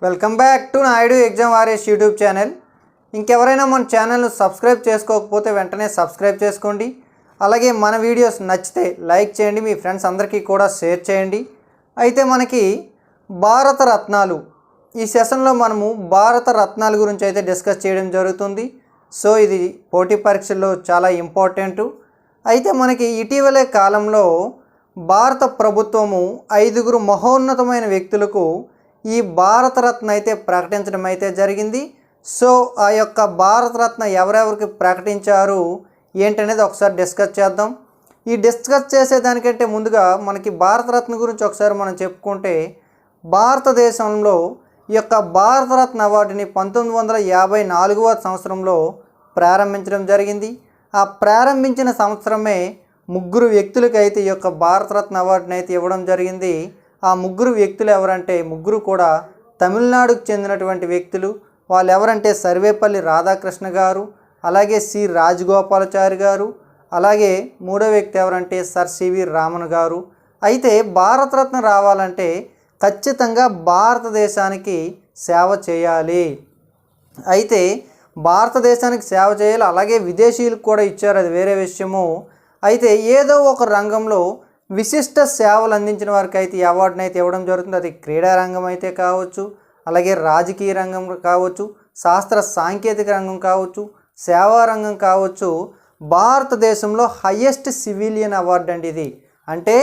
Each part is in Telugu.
Welcome back to Naidu exam warriors YouTube channel. ఇంకెవరైనా మన ఛానల్ను సబ్స్క్రైబ్ చేసుకోకపోతే వెంటనే సబ్స్క్రైబ్ చేసుకోండి. అలాగే మన వీడియోస్ నచ్చితే లైక్ చేయండి, మీ ఫ్రెండ్స్ అందరికీ కూడా షేర్ చేయండి. అయితే మనకి భారత రత్నాలు ఈ సెషన్లో మనము భారత రత్నాల గురించి అయితే డిస్కస్ చేయడం జరుగుతుంది. సో ఇది పోటీ పరీక్షల్లో చాలా ఇంపార్టెంట్. అయితే మనకి ఇటీవలే కాలంలో భారత ప్రభుత్వము 5 మహోన్నతమైన వ్యక్తులకు ఈ భారతరత్న అయితే ప్రకటించడం అయితే జరిగింది. సో ఆ యొక్క భారతరత్న ఎవరెవరికి ప్రకటించారు ఏంటనేది ఒకసారి డిస్కస్ చేద్దాం. ఈ డిస్కస్ చేసేదానికంటే ముందుగా మనకి భారతరత్న గురించి ఒకసారి మనం చెప్పుకుంటే, భారతదేశంలో ఈ యొక్క భారతరత్న అవార్డుని 1954వ సంవత్సరంలో ప్రారంభించడం జరిగింది. ఆ ప్రారంభించిన సంవత్సరమే 3 వ్యక్తులకైతే ఈ యొక్క భారతరత్న అవార్డుని అయితే ఇవ్వడం జరిగింది. ఆ 3 వ్యక్తులు ఎవరంటే, 3 కూడా తమిళనాడుకు చెందినటువంటి వ్యక్తులు. వాళ్ళు ఎవరంటే సర్వేపల్లి రాధాకృష్ణ గారు, అలాగే సి రాజగోపాలాచారి గారు, అలాగే 3వ వ్యక్తి ఎవరంటే సర్ సివి రామన్ గారు. అయితే భారతరత్న రావాలంటే ఖచ్చితంగా భారతదేశానికి సేవ చేయాలి. అయితే భారతదేశానికి సేవ చేయాలి, అలాగే విదేశీయులకు కూడా ఇచ్చారు, అది వేరే విషయము. అయితే ఏదో ఒక రంగంలో విశిష్ట సేవలు అందించిన వారికి అయితే ఈ అవార్డుని అయితే ఇవ్వడం జరుగుతుంది. అది క్రీడా రంగం అయితే కావచ్చు, అలాగే రాజకీయ రంగం కావచ్చు, శాస్త్ర సాంకేతిక రంగం కావచ్చు, సేవా రంగం కావచ్చు. భారతదేశంలో హయ్యెస్ట్ సివిలియన్ అవార్డు అండి ఇది. అంటే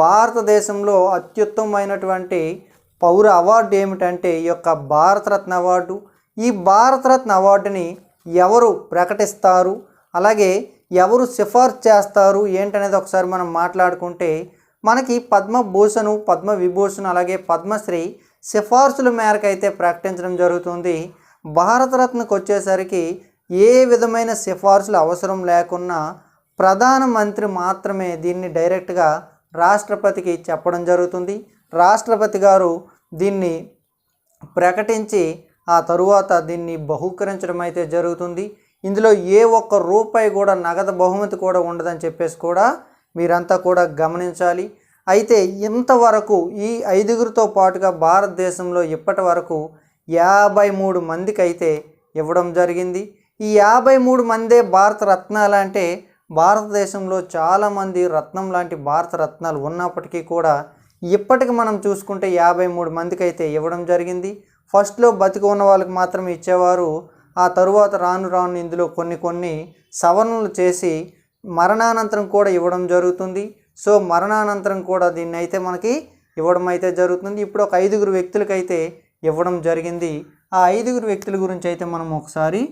భారతదేశంలో అత్యుత్తమమైనటువంటి పౌర అవార్డు ఏమిటంటే ఈ యొక్క భారతరత్న అవార్డు. ఈ భారతరత్న అవార్డుని ఎవరు ప్రకటిస్తారు, అలాగే ఎవరు సిఫార్సు చేస్తారు ఏంటనేది ఒకసారి మనం మాట్లాడుకుంటే, మనకి పద్మభూషణ్, పద్మవిభూషణ్, అలాగే పద్మశ్రీ సిఫార్సుల మేరకు అయితే ప్రకటించడం జరుగుతుంది. భారతరత్నకు వచ్చేసరికి ఏ విధమైన సిఫార్సులు అవసరం లేకున్నా ప్రధానమంత్రి మాత్రమే దీన్ని డైరెక్ట్గా రాష్ట్రపతికి చెప్పడం జరుగుతుంది. రాష్ట్రపతి గారు దీన్ని ప్రకటించి ఆ తరువాత దీన్ని బహూకరించడం అయితే జరుగుతుంది. ఇందులో ఏ ఒక్క రూపాయి కూడా నగదు బహుమతి కూడా ఉండదని చెప్పేసి కూడా మీరంతా కూడా గమనించాలి. అయితే ఇంతవరకు ఈ 5 పాటుగా భారతదేశంలో ఇప్పటి వరకు 53 మందికి అయితే ఇవ్వడం జరిగింది. ఈ 53 మందే భారత రత్నాలు. అంటే భారతదేశంలో చాలామంది రత్నం లాంటి భారత రత్నాలు ఉన్నప్పటికీ కూడా ఇప్పటికి మనం చూసుకుంటే 53 మందికి అయితే ఇవ్వడం జరిగింది. ఫస్ట్లో బతికి ఉన్న వాళ్ళకి మాత్రమే ఇచ్చేవారు. ఆ తరువాత రాను రాను ఇందులో కొన్ని సవరణలు చేసి మరణానంతరం కూడా ఇవ్వడం జరుగుతుంది. సో మరణానంతరం కూడా దీన్ని అయితే మనకి ఇవ్వడం అయితే జరుగుతుంది. ఇప్పుడు ఒక 5 వ్యక్తులకైతే ఇవ్వడం జరిగింది. ఆ 5 వ్యక్తుల గురించి అయితే మనం ఒకసారి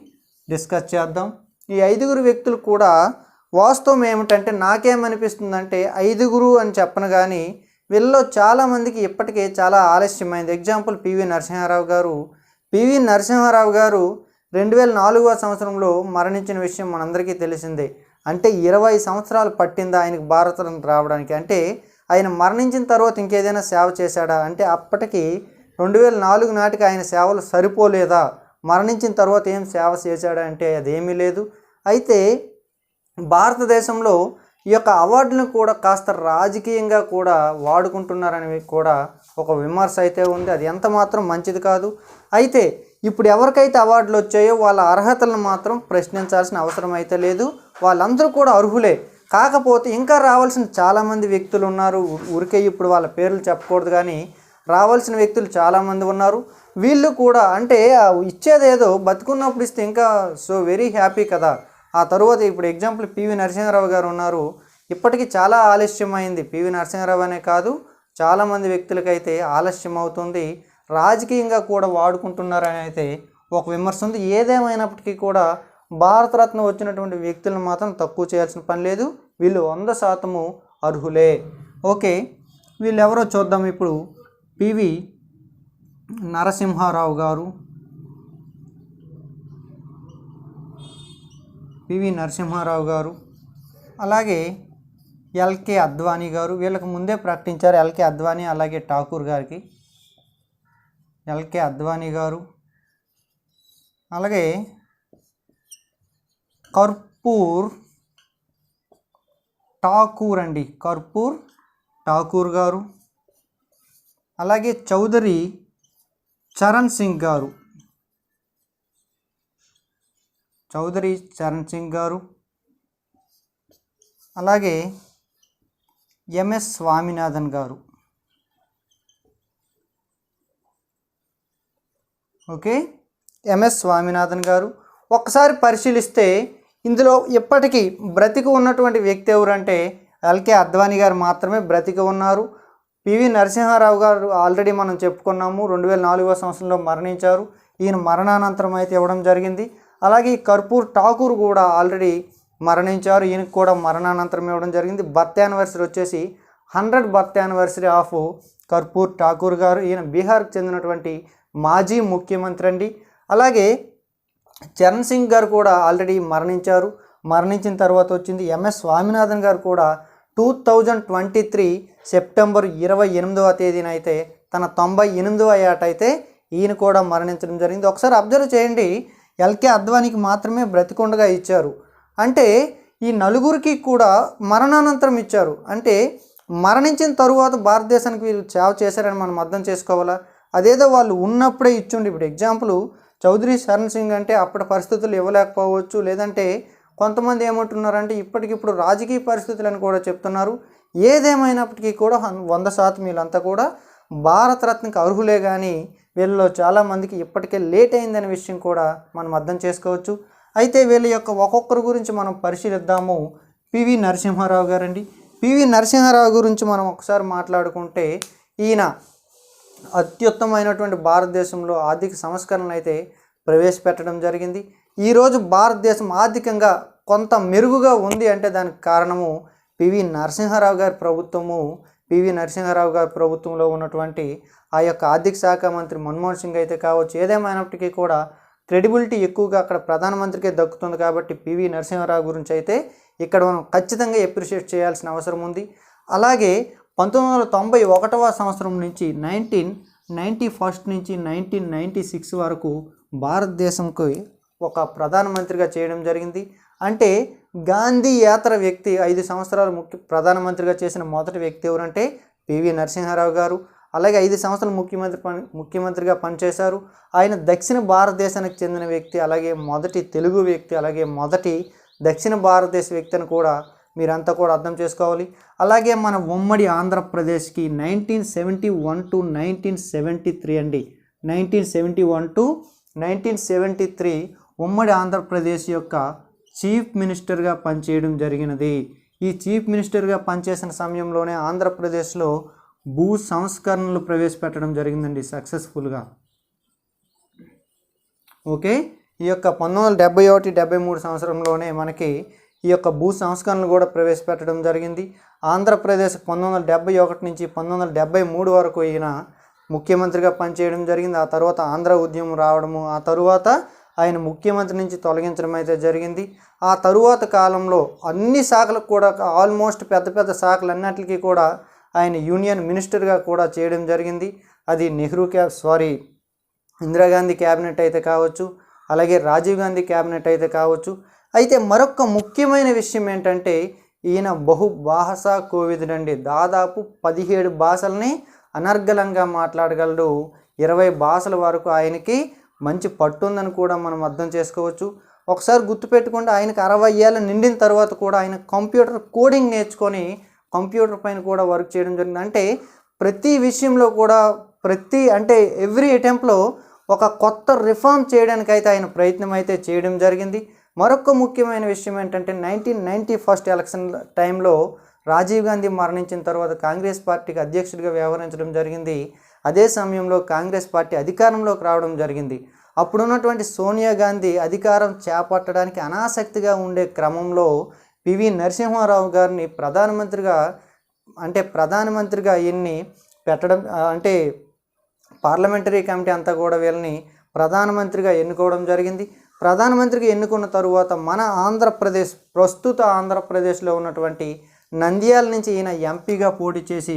డిస్కస్ చేద్దాం. ఈ 5 వ్యక్తులు కూడా వాస్తవం ఏమిటంటే, నాకేమనిపిస్తుందంటే 5 అని చెప్పను కానీ వీళ్ళలో చాలామందికి ఇప్పటికే చాలా ఆలస్యమైంది. ఎగ్జాంపుల్ పివి నరసింహారావు గారు. పివి నరసింహారావు గారు 2004వ సంవత్సరంలో మరణించిన విషయం మనందరికీ తెలిసిందే. అంటే 20 సంవత్సరాలు పట్టింది ఆయనకు భారతరత్న రావడానికి. అంటే ఆయన మరణించిన తర్వాత ఇంకేదైనా సేవ చేశాడా అంటే, అప్పటికి 2004 నాటికి ఆయన సేవలు సరిపోలేదా, మరణించిన తర్వాత ఏం సేవ చేశాడా అంటే అదేమీ లేదు. అయితే భారతదేశంలో ఈ యొక్క అవార్డులను కూడా కాస్త రాజకీయంగా కూడా వాడుకుంటున్నారని కూడా ఒక విమర్శ అయితే ఉంది. అది ఎంత మాత్రం మంచిది కాదు. అయితే ఇప్పుడు ఎవరికైతే అవార్డులు వచ్చాయో వాళ్ళ అర్హతలను మాత్రం ప్రశ్నించాల్సిన అవసరం అయితే లేదు. వాళ్ళందరూ కూడా అర్హులే. కాకపోతే ఇంకా రావాల్సిన చాలామంది వ్యక్తులు ఉన్నారు. ఊరికే ఇప్పుడు వాళ్ళ పేర్లు చెప్పకూడదు కానీ రావాల్సిన వ్యక్తులు చాలామంది ఉన్నారు. వీళ్ళు కూడా అంటే ఇచ్చేదేదో బతుకున్నప్పుడు ఇస్తే ఇంకా సో వెరీ హ్యాపీ కదా. ఆ తరువాత ఇప్పుడు ఎగ్జాంపుల్ పివి నరసింహారావు గారు ఉన్నారు. ఇప్పటికీ చాలా ఆలస్యమైంది. పివి నరసింహారావు అనే కాదు, చాలామంది వ్యక్తులకైతే ఆలస్యం అవుతుంది. రాజకీయంగా కూడా వాడుకుంటున్నారని అయితే ఒక విమర్శ ఉంది. ఏదేమైనప్పటికీ కూడా భారతరత్న వచ్చినటువంటి వ్యక్తులను మాత్రం తక్కువ చేయాల్సిన పని లేదు. వీళ్ళు 100% అర్హులే. ఓకే, వీళ్ళు ఎవరో చూద్దాం. ఇప్పుడు పివి నరసింహారావు గారు, పివి నరసింహారావు గారు, అలాగే ఎల్కే అద్వానీ గారు. వీళ్ళకి ముందే ప్రకటించారు ఎల్కే అద్వానీ, అలాగే ఠాకూర్ గారికి. ఎల్కే అద్వానీ గారు, అలాగే కర్పూర్ ఠాకూర్ అండి, కర్పూర్ ఠాకూర్ గారు, అలాగే చౌదరి చరణ్ సింగ్ గారు, చౌదరి చరణ్ సింగ్ గారు, అలాగే ఎంఎస్ స్వామినాథన్ గారు. ఓకే, ఎంఎస్ స్వామినాథన్ గారు. ఒక్కసారి పరిశీలిస్తే ఇందులో ఇప్పటికీ బ్రతికి ఉన్నటువంటి వ్యక్తి ఎవరంటే ఎల్కే అద్వానీ గారు మాత్రమే బ్రతికి ఉన్నారు. పివి నరసింహారావు గారు ఆల్రెడీ మనం చెప్పుకున్నాము, 2004వ సంవత్సరంలో మరణించారు. ఈయన మరణానంతరం అయితే ఇవ్వడం జరిగింది. అలాగే కర్పూర్ ఠాకూర్ కూడా ఆల్రెడీ మరణించారు, ఈయనకు కూడా మరణానంతరం ఇవ్వడం జరిగింది. బర్త్ యానివర్సరీ వచ్చేసి 100 బర్త్ యానివర్సరీ ఆఫ్ కర్పూర్ ఠాకూర్ గారు. ఈయన బీహార్కి చెందినటువంటి మాజీ ముఖ్యమంత్రి అండి. అలాగే చరణ్ సింగ్ గారు కూడా ఆల్రెడీ మరణించారు. మరణించిన తర్వాత వచ్చింది ఎంఎస్ స్వామినాథన్ గారు కూడా 2023 సెప్టెంబర్ 28వ తేదీన అయితే తన 98వ ఏట అయితే ఈయన కూడా మరణించడం జరిగింది. ఒకసారి అబ్జర్వ్ చేయండి, ఎల్కే అద్వానీకి మాత్రమే బ్రతికుండగా ఇచ్చారు. అంటే ఈ నలుగురికి కూడా మరణానంతరం ఇచ్చారు. అంటే మరణించిన తరువాత భారతదేశానికి వీళ్ళు సేవ చేశారని మనం అర్థం చేసుకోవాలా? అదేదో వాళ్ళు ఉన్నప్పుడే ఇచ్చుండి. ఇప్పుడు ఎగ్జాంపుల్ చౌదరి చరణ్ సింగ్ అంటే అప్పటి పరిస్థితులు ఇవ్వలేకపోవచ్చు, లేదంటే కొంతమంది ఏమంటున్నారంటే ఇప్పటికిప్పుడు రాజకీయ పరిస్థితులను కూడా చెప్తున్నారు. ఏదేమైనప్పటికీ కూడా 100% వీళ్ళంతా కూడా భారతరత్నకి అర్హులే, కానీ వీళ్ళలో చాలామందికి ఇప్పటికే లేట్ అయిందనే విషయం కూడా మనం అర్థం చేసుకోవచ్చు. అయితే వీళ్ళ యొక్క ఒక్కొక్కరి గురించి మనం పరిశీలిద్దాము. పివి నరసింహారావు గారండి. పివి నరసింహారావు గురించి మనం ఒకసారి మాట్లాడుకుంటే ఈయన అత్యుత్తమైనటువంటి భారతదేశంలో ఆర్థిక సంస్కరణలు అయితే ప్రవేశపెట్టడం జరిగింది. ఈరోజు భారతదేశం ఆర్థికంగా కొంత మెరుగుగా ఉంది అంటే దానికి కారణము పివి నరసింహారావు గారి ప్రభుత్వము. పివి నరసింహారావు గారి ప్రభుత్వంలో ఉన్నటువంటి ఆ యొక్క ఆర్థిక శాఖ మంత్రి మన్మోహన్ సింగ్ అయితే కావచ్చు. ఏదేమైనప్పటికీ కూడా క్రెడిబిలిటీ ఎక్కువగా అక్కడ ప్రధానమంత్రికే దక్కుతుంది. కాబట్టి పివి నరసింహారావు గురించి అయితే ఇక్కడ మనం ఖచ్చితంగా అప్రిషియేట్ చేయాల్సిన అవసరం ఉంది. అలాగే 1991వ సంవత్సరం నుంచి 1991 నుంచి 1996 వరకు భారతదేశంకు ఒక ప్రధానమంత్రిగా చేయడం జరిగింది. అంటే గాంధీ యాత్ర వ్యక్తి 5 సంవత్సరాలు ప్రధానమంత్రిగా చేసిన మొదటి వ్యక్తి ఎవరంటే పివి నరసింహారావు గారు. అలాగే 5 సంవత్సరాలు ముఖ్యమంత్రిగా పనిచేశారు. ఆయన దక్షిణ భారతదేశానికి చెందిన వ్యక్తి, అలాగే మొదటి తెలుగు వ్యక్తి, అలాగే మొదటి దక్షిణ భారతదేశ వ్యక్తి అని కూడా మీరంతా కూడా అర్థం చేసుకోవాలి. అలాగే మన ఉమ్మడి ఆంధ్రప్రదేశ్కి 1971 to 1973 అండి, 1971 to 1973 ఉమ్మడి ఆంధ్రప్రదేశ్ యొక్క చీఫ్ మినిస్టర్గా పనిచేయడం జరిగినది. ఈ చీఫ్ మినిస్టర్గా పనిచేసిన సమయంలోనే ఆంధ్రప్రదేశ్లో భూ సంస్కరణలు ప్రవేశపెట్టడం జరిగిందండి సక్సెస్ఫుల్గా. ఓకే, ఈ యొక్క 1971-73 సంవత్సరంలోనే మనకి ఈ యొక్క భూ సంస్కరణలు కూడా ప్రవేశపెట్టడం జరిగింది. ఆంధ్రప్రదేశ్ 1971 నుంచి 1973 వరకు ఈయన ముఖ్యమంత్రిగా పనిచేయడం జరిగింది. ఆ తర్వాత ఆంధ్ర ఉద్యమం రావడము, ఆ తరువాత ఆయన ముఖ్యమంత్రి నుంచి తొలగించడం అయితే జరిగింది. ఆ తరువాత కాలంలో అన్ని శాఖలకు కూడా ఆల్మోస్ట్ పెద్ద పెద్ద శాఖలన్నిటికీ కూడా ఆయన యూనియన్ మినిస్టర్గా కూడా చేయడం జరిగింది. అది ఇందిరాగాంధీ క్యాబినెట్ అయితే కావచ్చు, అలాగే రాజీవ్ గాంధీ క్యాబినెట్ అయితే కావచ్చు. అయితే మరొక ముఖ్యమైన విషయం ఏంటంటే ఈయన బహుభాషా కోవిదుడండి. దాదాపు 17 భాషల్ని అనర్గళంగా మాట్లాడగలడు. 20 భాషల వరకు ఆయనకి మంచి పట్టుందని కూడా మనం అర్థం చేసుకోవచ్చు. ఒకసారి గుర్తుపెట్టుకుంటే ఆయనకి 60 ఏళ్ళు నిండిన తర్వాత కూడా ఆయన కంప్యూటర్ కోడింగ్ నేర్చుకొని కంప్యూటర్ పైన కూడా వర్క్ చేయడం జరిగింది. అంటే ప్రతి విషయంలో కూడా ఎవ్రీ అటెంప్ట్లో ఒక కొత్త రిఫార్మ్ చేయడానికి అయితే ఆయన ప్రయత్నం అయితే చేయడం జరిగింది. మరొక ముఖ్యమైన విషయం ఏంటంటే 1991 ఎలక్షన్ టైంలో రాజీవ్ గాంధీ మరణించిన తర్వాత కాంగ్రెస్ పార్టీకి అధ్యక్షుడిగా వ్యవహరించడం జరిగింది. అదే సమయంలో కాంగ్రెస్ పార్టీ అధికారంలోకి రావడం జరిగింది. అప్పుడున్నటువంటి సోనియా గాంధీ అధికారం చేపట్టడానికి అనాసక్తిగా ఉండే క్రమంలో పివి నరసింహారావు గారిని ప్రధానమంత్రిగా ఈయన్ని పెట్టడం, అంటే పార్లమెంటరీ కమిటీ అంతా కూడా వీళ్ళని ప్రధానమంత్రిగా ఎన్నుకోవడం జరిగింది. ప్రధానమంత్రిగా ఎన్నుకున్న తరువాత మన ప్రస్తుత ఆంధ్రప్రదేశ్లో ఉన్నటువంటి నంద్యాల నుంచి ఈయన ఎంపీగా పోటీ చేసి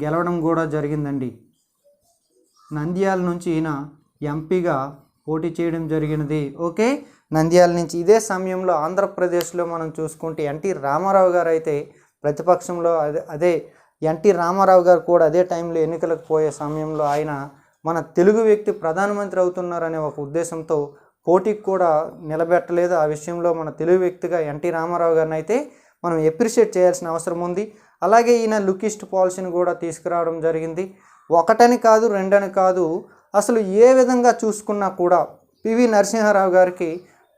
గెలవడం కూడా జరిగిందండి. నంద్యాల నుంచి ఈయన ఎంపీగా పోటీ చేయడం జరిగినది. ఓకే, నంద్యాల నుంచి. ఇదే సమయంలో ఆంధ్రప్రదేశ్లో మనం చూసుకుంటే ఎన్టీ రామారావు గారు అయితే ప్రతిపక్షంలో, అదే ఎన్టీ రామారావు గారు కూడా అదే టైంలో ఎన్నికలకు పోయే సమయంలో ఆయన మన తెలుగు వ్యక్తి ప్రధానమంత్రి అవుతున్నారనే ఒక ఉద్దేశంతో పోటీకి కూడా నిలబెట్టలేదు. ఆ విషయంలో మన తెలుగు వ్యక్తిగా ఎన్టీ రామారావు గారిని అయితే మనం ఎప్రిషియేట్ చేయాల్సిన అవసరం ఉంది. అలాగే ఈయన లుకిస్ట్ పాలసీని కూడా తీసుకురావడం జరిగింది. ఒకటని కాదు, రెండని కాదు, అసలు ఏ విధంగా చూసుకున్నా కూడా పివి నరసింహారావు గారికి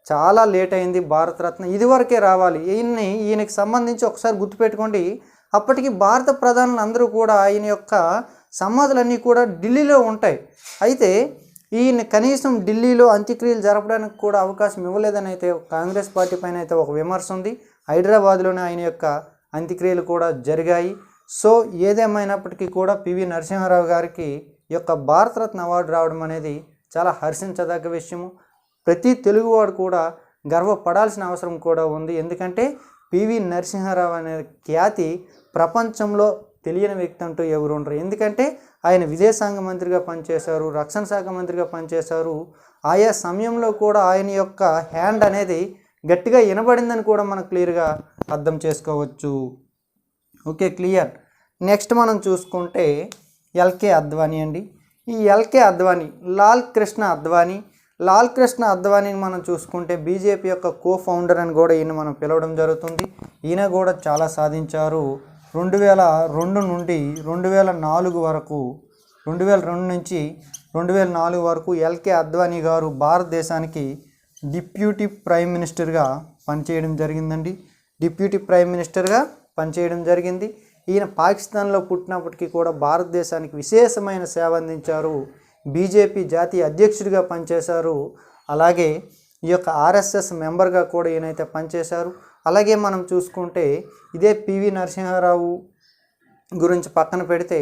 చాలా లేట్ అయింది భారతరత్న. ఇదివరకే రావాలి. ఈయనకి సంబంధించి ఒకసారి గుర్తుపెట్టుకోండి, అప్పటికి భారత ప్రధానులు అందరూ కూడా ఆయన యొక్క సమాధులన్నీ కూడా ఢిల్లీలో ఉంటాయి. అయితే ఈయన కనీసం ఢిల్లీలో అంత్యక్రియలు జరపడానికి కూడా అవకాశం ఇవ్వలేదని అయితే కాంగ్రెస్ పార్టీ పైన అయితే ఒక విమర్శ ఉంది. హైదరాబాద్లోనే ఆయన యొక్క అంత్యక్రియలు కూడా జరిగాయి. సో ఏదేమైనప్పటికీ కూడా పివి నరసింహారావు గారికి యొక్క భారతరత్న అవార్డు రావడం అనేది చాలా హర్షించదగ్గ విషయము. ప్రతి తెలుగువాడు కూడా గర్వపడాల్సిన అవసరం కూడా ఉంది. ఎందుకంటే పివి నరసింహారావు అనే ఖ్యాతి ప్రపంచంలో తెలియని వ్యక్తి అంటూ ఎవరు ఉండరు. ఎందుకంటే ఆయన విదేశాంగ మంత్రిగా పనిచేశారు, రక్షణ శాఖ మంత్రిగా పనిచేశారు. ఆయా సమయంలో కూడా ఆయన యొక్క హ్యాండ్ అనేది గట్టిగా వినబడిందని కూడా మనం క్లియర్గా అర్థం చేసుకోవచ్చు. Okay, clear. నెక్స్ట్ మనం చూసుకుంటే ఎల్కే అద్వానీ అండి. ఈ ఎల్కే అద్వానీ లాల్ కృష్ణ అద్వానీని మనం చూసుకుంటే బీజేపీ యొక్క కో-ఫౌండర్ అని కూడా ఈయన మనం పిలవడం జరుగుతుంది. ఈయన కూడా చాలా సాధించారు. 2002 నుండి 2004 వరకు, 2002 నుంచి 2004 వరకు ఎల్కే అద్వానీ గారు భారతదేశానికి డిప్యూటీ ప్రైమ్ మినిస్టర్గా పనిచేయడం జరిగిందండి. ఈయన పాకిస్తాన్లో పుట్టినప్పటికీ కూడా భారతదేశానికి విశేషమైన సేవ అందించారు. బీజేపీ జాతీయ అధ్యక్షుడిగా పనిచేశారు. అలాగే ఈ యొక్క ఆర్ఎస్ఎస్ మెంబర్గా కూడా ఈయనైతే పనిచేశారు. అలాగే మనం చూసుకుంటే ఇదే పివి నరసింహారావు గురించి పక్కన పెడితే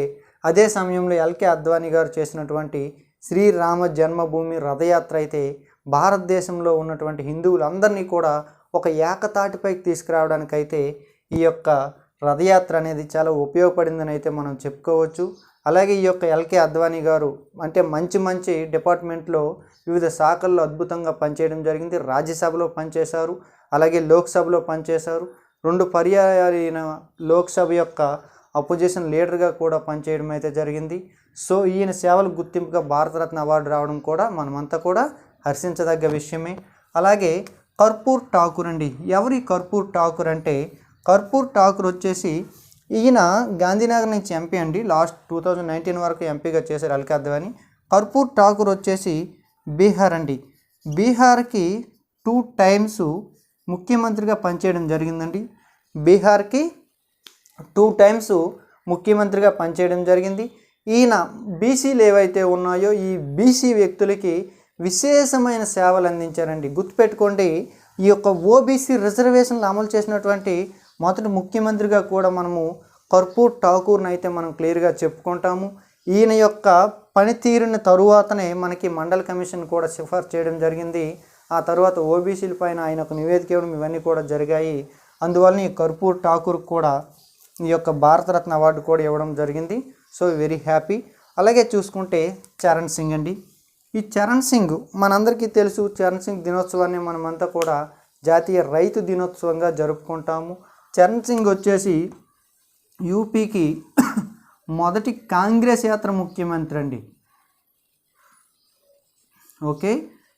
అదే సమయంలో ఎల్కే అద్వానీ గారు చేసినటువంటి శ్రీరామ జన్మభూమి రథయాత్ర అయితే భారతదేశంలో ఉన్నటువంటి హిందువులందరినీ కూడా ఒక ఏకతాటిపైకి తీసుకురావడానికైతే ఈ యొక్క రథయాత్ర అనేది చాలా ఉపయోగపడిందని అయితే మనం చెప్పుకోవచ్చు. అలాగే ఈ యొక్క ఎల్కే అద్వానీ గారు అంటే మంచి డిపార్ట్మెంట్లో వివిధ శాఖల్లో అద్భుతంగా పనిచేయడం జరిగింది. రాజ్యసభలో పనిచేశారు, అలాగే లోక్సభలో పనిచేశారు. 2 పర్యాయాలు ఈయన లోక్సభ యొక్క అపోజిషన్ లీడర్గా కూడా పనిచేయడం అయితే జరిగింది. సో ఈయన సేవలకు గుర్తింపుగా భారతరత్న అవార్డు రావడం కూడా మనమంతా కూడా హర్షించదగ్గ విషయమే. అలాగే కర్పూర్ ఠాకూర్ అండి. ఎవరి కర్పూర్ ఠాకూర్ అంటే కర్పూర్ ఠాకూర్ వచ్చేసి ఈయన గాంధీనగర్ నుంచి ఎంపీ అండి. లాస్ట్ 2019 వరకు ఎంపీగా చేశారు ఎల్కే అద్వానీ. కర్పూర్ ఠాకూర్ వచ్చేసి బీహార్ అండి. బీహార్కి 2 టైమ్స్ ముఖ్యమంత్రిగా పనిచేయడం జరిగిందండి. బీహార్కి 2 టైమ్స్ ముఖ్యమంత్రిగా పనిచేయడం జరిగింది. ఈయన బీసీలు ఏవైతే ఉన్నాయో ఈ బీసీ వ్యక్తులకి విశేషమైన సేవలు అందించారండి. గుర్తుపెట్టుకోండి, ఈ యొక్క ఓబీసీ రిజర్వేషన్లు అమలు చేసినటువంటి మొదటి ముఖ్యమంత్రిగా కూడా మనము కర్పూర్ ఠాకూర్ని అయితే మనం క్లియర్గా చెప్పుకుంటాము. ఈయన యొక్క పనితీరుని తరువాతనే మనకి మండల్ కమిషన్ కూడా సిఫార్సు చేయడం జరిగింది. ఆ తర్వాత ఓబీసీల పైన ఆయన ఒక నివేదిక ఇవ్వడం ఇవన్నీ కూడా జరిగాయి. అందువల్ల ఈ కర్పూర్ ఠాకూర్ కూడా ఈ యొక్క భారతరత్న అవార్డు కూడా ఇవ్వడం జరిగింది. So very happy. అలాగే చూసుకుంటే చరణ్ సింగ్ అండి. ఈ చరణ్ సింగ్ మనందరికీ తెలుసు. చరణ్ సింగ్ దినోత్సవాన్ని మనమంతా కూడా జాతీయ రైతు దినోత్సవంగా జరుపుకుంటాము. చరణ్ సింగ్ వచ్చేసి యూపీకి మొదటి కాంగ్రెస్ యాత్ర ముఖ్యమంత్రి అండి. ఓకే,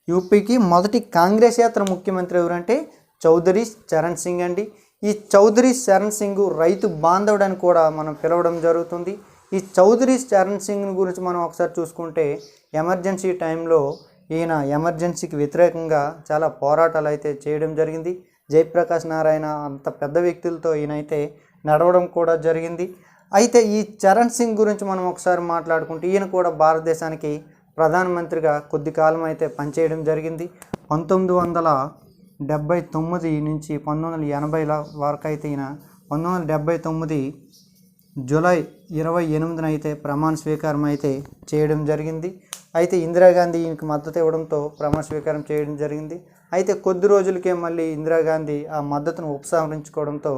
యూపీకి మొదటి కాంగ్రెస్ యాత్ర ముఖ్యమంత్రి ఎవరంటే చౌదరి చరణ్ సింగ్ అండి. ఈ చౌదరి చరణ్ సింగ్ రైతు బాంధవుడు అని కూడా మనం పిలవడం జరుగుతుంది. ఈ చౌదరి చరణ్ సింగ్ గురించి మనం ఒకసారి చూసుకుంటే ఎమర్జెన్సీ టైంలో ఈయన ఎమర్జెన్సీకి వ్యతిరేకంగా చాలా పోరాటాలు అయితే చేయడం జరిగింది. జయప్రకాష్ నారాయణ అంత పెద్ద వ్యక్తులతో ఈయనైతే నడవడం కూడా జరిగింది. అయితే ఈ చరణ్ సింగ్ గురించి మనం ఒకసారి మాట్లాడుకుంటే ఈయన కూడా భారతదేశానికి ప్రధానమంత్రిగా కొద్ది కాలం అయితే పనిచేయడం జరిగింది. 1979 నుంచి 1980 వరకు అయితే ఈయన 1979 జూలై 28న అయితే ప్రమాణ స్వీకారం అయితే చేయడం జరిగింది. అయితే ఇందిరాగాంధీ ఈయనకి మద్దతు ఇవ్వడంతో ప్రమాణ స్వీకారం చేయడం జరిగింది. అయితే కొద్ది రోజులకే మళ్ళీ ఇందిరాగాంధీ ఆ మద్దతును ఉపసంహరించుకోవడంతో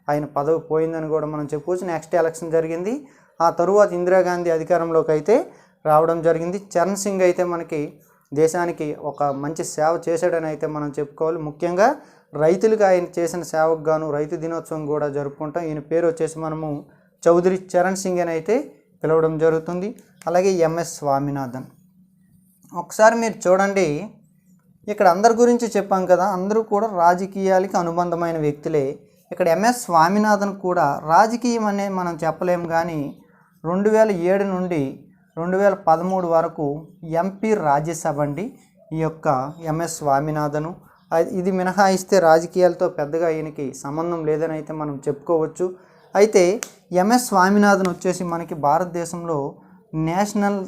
ఆయన పదవి పోయిందని కూడా మనం చెప్పుకోవచ్చు. నెక్స్ట్ ఎలక్షన్ జరిగింది. ఆ తరువాత ఇందిరాగాంధీ అధికారంలోకి అయితే రావడం జరిగింది. చరణ్ సింగ్ అయితే మనకి దేశానికి ఒక మంచి సేవ చేశాడని అయితే మనం చెప్పుకోవాలి. ముఖ్యంగా రైతులకు ఆయన చేసిన సేవకు గాను రైతు దినోత్సవం కూడా జరుపుకుంటాం. ఈయన పేరు వచ్చేసి మనము చౌదరి చరణ్ సింగ్ అని అయితే పిలవడం జరుగుతుంది. అలాగే ఎంఎస్ స్వామినాథన్. ఒకసారి మీరు చూడండి, ఇక్కడ అందరి గురించి చెప్పాం కదా, అందరూ కూడా రాజకీయాలకి అనుబంధమైన వ్యక్తులే. ఇక్కడ ఎంఎస్ స్వామినాథన్ కూడా రాజకీయం అనే మనం చెప్పలేము, కానీ 2007 నుండి 2013 వరకు ఎంపీ రాజ్యసభ అండి ఈ యొక్క ఎంఎస్ స్వామినాథను. ఇది మినహాయిస్తే రాజకీయాలతో పెద్దగా ఈయనకి సంబంధం లేదని అయితే మనం చెప్పుకోవచ్చు. అయితే ఎంఎస్ స్వామినాథన్ వచ్చేసి మనకి భారతదేశంలో నేషనల్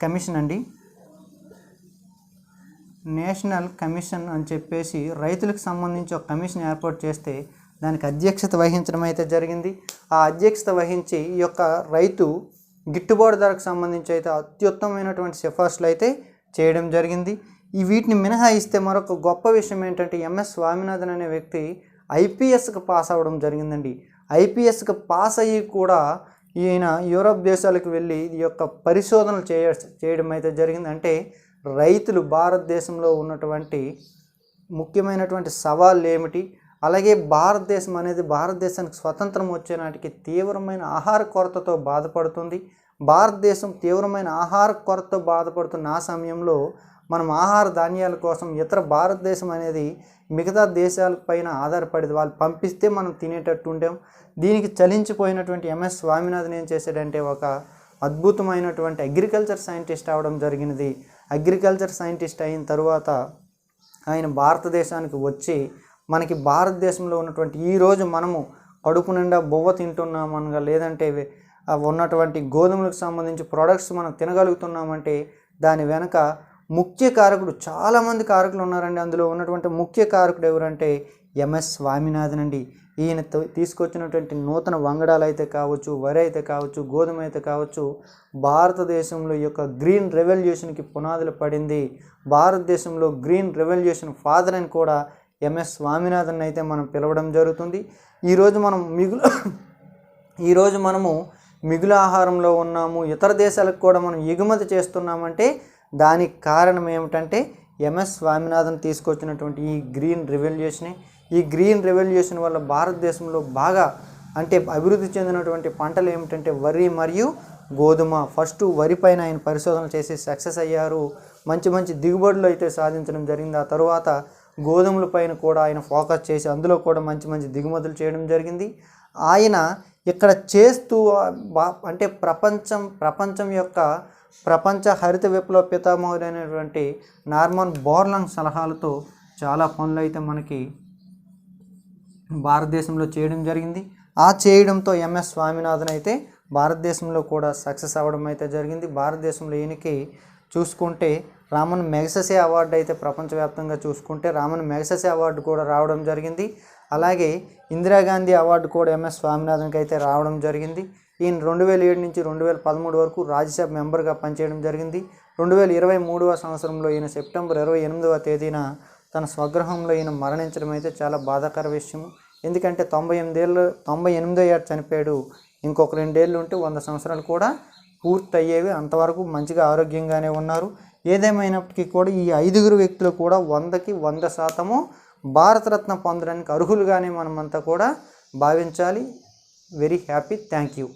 కమిషన్ అండి, నేషనల్ కమిషన్ అని చెప్పేసి రైతులకు సంబంధించి ఒక కమిషన్ ఏర్పాటు చేస్తే దానికి అధ్యక్షత వహించడం అయితే జరిగింది. ఆ అధ్యక్షత వహించి ఈ యొక్క రైతు గిట్టుబాటు ధరకు సంబంధించి అయితే అత్యుత్తమైనటువంటి సిఫార్సులు అయితే చేయడం జరిగింది. ఈ వీటిని మినహాయిస్తే మరొక గొప్ప విషయం ఏంటంటే ఎంఎస్ స్వామినాథన్ అనే వ్యక్తి ఐపీఎస్కి పాస్ అవ్వడం జరిగిందండి. ఐపీఎస్కి పాస్ అయ్యి కూడా ఈయన యూరప్ దేశాలకు వెళ్ళి ఈ యొక్క పరిశోధనలు చేయడం అయితే జరిగింది. అంటే రైతులు భారతదేశంలో ఉన్నటువంటి ముఖ్యమైనటువంటి సవాళ్ళు ఏమిటి, అలాగే భారతదేశం అనేది భారతదేశానికి స్వతంత్రం వచ్చే నాటికి తీవ్రమైన ఆహార కొరతతో బాధపడుతుంది. భారతదేశం తీవ్రమైన ఆహార కొరతతో బాధపడుతున్న ఆ సమయంలో మనం ఆహార ధాన్యాల కోసం ఇతర భారతదేశం అనేది మిగతా దేశాల పైన ఆధారపడేది, వాళ్ళు పంపిస్తే మనం తినేటట్టు ఉండాం. దీనికి చలించిపోయినటువంటి ఎంఎస్ స్వామినాథన్ ఏం చేశాడంటే ఒక అద్భుతమైనటువంటి అగ్రికల్చర్ సైంటిస్ట్ అవడం జరిగినది. అగ్రికల్చర్ సైంటిస్ట్ అయిన తర్వాత ఆయన భారతదేశానికి వచ్చి మనకి భారతదేశంలో ఉన్నటువంటి ఈరోజు మనము కడుపు నిండా బొవ్వ తింటున్నామనగా, లేదంటే ఉన్నటువంటి గోధుమలకు సంబంధించి ప్రొడక్ట్స్ మనం తినగలుగుతున్నామంటే దాని వెనక ముఖ్య కారకుడు, చాలామంది కారకులు ఉన్నారండి. అందులో ఉన్నటువంటి ముఖ్య కారకుడు ఎవరంటే ఎంఎస్ స్వామినాథన్ అండి. ఈయన తీసుకొచ్చినటువంటి నూతన వంగడాలు అయితే కావచ్చు, వరి అయితే కావచ్చు, గోధుమ అయితే కావచ్చు, భారతదేశంలో ఈ యొక్క గ్రీన్ రెవల్యూషన్కి పునాదులు పడింది. భారతదేశంలో గ్రీన్ రెవల్యూషన్ ఫాదర్ అని కూడా ఎంఎస్ స్వామినాథన్ అయితే మనం పిలవడం జరుగుతుంది. ఈరోజు మనము మిగులు ఆహారంలో ఉన్నాము, ఇతర దేశాలకు కూడా మనం ఎగుమతి చేస్తున్నామంటే దానికి కారణం ఏమిటంటే ఎంఎస్ స్వామినాథన్ తీసుకొచ్చినటువంటి ఈ గ్రీన్ రెవల్యూషనే. ఈ గ్రీన్ రెవల్యూషన్ వల్ల భారతదేశంలో బాగా అంటే అభివృద్ధి చెందినటువంటి పంటలు ఏమిటంటే వరి మరియు గోధుమ. ఫస్ట్ వరి పైన ఆయన పరిశోధన చేసి సక్సెస్ అయ్యారు, మంచి మంచి దిగుబడులు అయితే సాధించడం జరిగింది. ఆ తర్వాత గోధుమల పైన కూడా ఆయన ఫోకస్ చేసి అందులో కూడా మంచి మంచి దిగుమతులు చేయడం జరిగింది. ఆయన ఇక్కడ చేస్తూ అంటే ప్రపంచ హరిత విప్లవ పితామహుడైనటువంటి నార్మన్ బోర్లాంగ్ సలహాలతో చాలా పనులు అయితే మనకి భారతదేశంలో చేయడం జరిగింది. ఆ చేయడంతో ఎంఎస్ స్వామినాథన్ అయితే భారతదేశంలో కూడా సక్సెస్ అవ్వడం అయితే జరిగింది. భారతదేశంలో ఈయనకి చూసుకుంటే రామన్ మెగసెసే అవార్డు అయితే ప్రపంచవ్యాప్తంగా చూసుకుంటే రామన్ మెగసెసే అవార్డు కూడా రావడం జరిగింది. అలాగే ఇందిరాగాంధీ అవార్డు కూడా ఎంఎస్ స్వామినాథన్కి అయితే రావడం జరిగింది. ఈయన 2007 నుంచి 2013 వరకు రాజ్యసభ మెంబర్గా పనిచేయడం జరిగింది. 2023వ సంవత్సరంలో ఈయన సెప్టెంబర్ 28వ తేదీన తన స్వగృహంలో ఈయన మరణించడం అయితే చాలా బాధాకర విషయం. ఎందుకంటే 98 ఏట చనిపోయాడు. ఇంకొక 2 ఏళ్ళు ఉంటే 100 సంవత్సరాలు కూడా పూర్తి అయ్యేవి. అంతవరకు మంచిగా ఆరోగ్యంగానే ఉన్నారు. ఏదేమైనప్పటికీ కూడా ఈ 5 వ్యక్తులు కూడా 100కి 100% భారతరత్న పొందడానికి అర్హులుగానే మనమంతా కూడా భావించాలి. Very happy. Thank you.